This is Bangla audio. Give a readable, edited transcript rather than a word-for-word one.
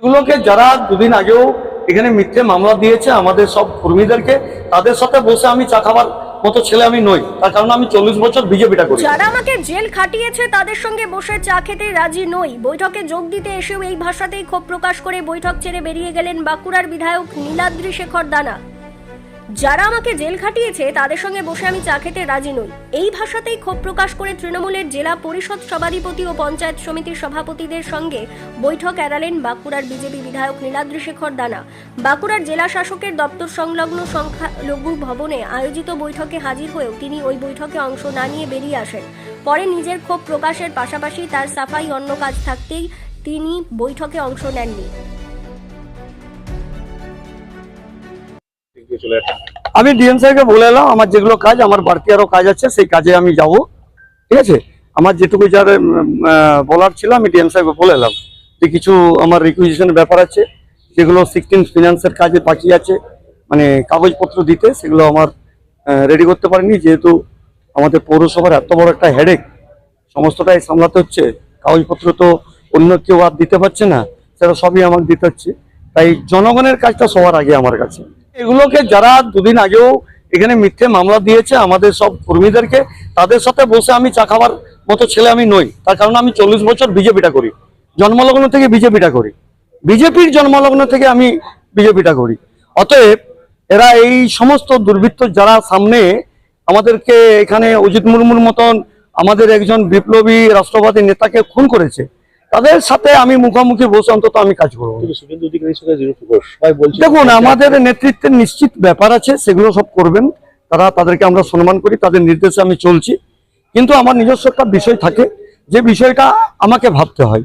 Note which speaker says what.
Speaker 1: এগুলোকে যারা দুদিন আগেও এখানে মিথ্যে মামলা দিয়েছে আমাদের সব কর্মীদেরকে, তাদের সাথে বসে আমি চা খাবার মতো ছেলে আমি নই। তার কারণ আমি 40 বছর বিজেপিটা করি।
Speaker 2: যারা আমাকে জেল খাটিয়েছে তাদের সঙ্গে বসে চা খেতে রাজি নই। বৈঠকে যোগ দিতে এসেও এই ভাষাতেই ক্ষোভ প্রকাশ করে বৈঠক ছেড়ে বেরিয়ে গেলেন বাঁকুড়ার বিধায়ক নীলাদ্রি শেখর দানা। যারা আমাকে জেল খাটিয়েছে তাদের সঙ্গে বসে আমি চা খেতে রাজি নই, এই ভাষাতেই ক্ষোভ প্রকাশ করে তৃণমূলের জেলা পরিষদ সভাধিপতি ও পঞ্চায়েত সমিতির সভাপতিদের সঙ্গে বৈঠক এড়ালেন বাঁকুড়ার বিজেপি বিধায়ক নীলাদ্রি শেখর দানা। বাঁকুড়ার জেলা শাসকের দপ্তর সংলগ্ন সংখ্যালঘু ভবনে আয়োজিত বৈঠকে হাজির হয়েও তিনি ওই বৈঠকে অংশ না নিয়ে বেরিয়ে আসেন। পরে নিজের ক্ষোভ প্রকাশের পাশাপাশি তার সাফাই অন্য কাজ থাকতেই তিনি বৈঠকে অংশ নেননি।
Speaker 1: আমি ডিএম সাহেবকে বলে এলাম আমার যেগুলো কাজ, আমার বাড়তি আরো কাজ আছে, সেই কাজে আমি যাব। ঠিক আছে, আমার যেটুকু যার বলার ছিল আমি ডিএম সাহেবকে বলে এলাম যে কিছু আমার রিকুইজিশনের ব্যাপার আছে, যেগুলো 16 ফিনান্সের কাজে বাকি আছে, মানে কাগজপত্র দিতে, সেগুলো আমার রেডি করতে পারিনি। যেহেতু আমাদের পৌরসভার এত বড় একটা হেডেক, সমস্তটাই সামলাতে হচ্ছে, কাগজপত্র তো অন্য কেউ আর দিতে পারছে না, সেটা সবই আমাকে দিতে হচ্ছে। তাই জনগণের কাজটা সবার আগে আমার কাছে। এগুলোকে যারা দুদিন আগেও এখানে মিথ্যে মামলা দিয়েছে আমাদের সব কর্মীদেরকে, তাদের সাথে বসে আমি চা খাবার মতো ছেলে আমি নই। তার কারণ আমি 40 বছর বিজেপিটা করি, জন্মলগ্ন থেকে বিজেপিটা করি, বিজেপির জন্মলগ্ন থেকে আমি বিজেপিটা করি। অতএব এরা এই সমস্ত দুর্বৃত্ত যারা সামনে আমাদেরকে এখানে অজিত মুর্মুর মতন আমাদের একজন বিপ্লবী রাষ্ট্রবাদী নেতাকে খুন করেছে, তাদের সাথে আমি মুখোমুখি বসে অন্তত আমি কাজ করবো। দেখুন, আমাদের নেতৃত্বের নিশ্চিত ব্যাপার আছে, সেগুলো সব করবেন তারা, তাদেরকে আমরা সম্মান করি, তাদের নির্দেশে আমি চলছি। কিন্তু আমার নিজস্ব একটা বিষয় থাকে, যে বিষয়টা আমাকে ভাবতে হয়।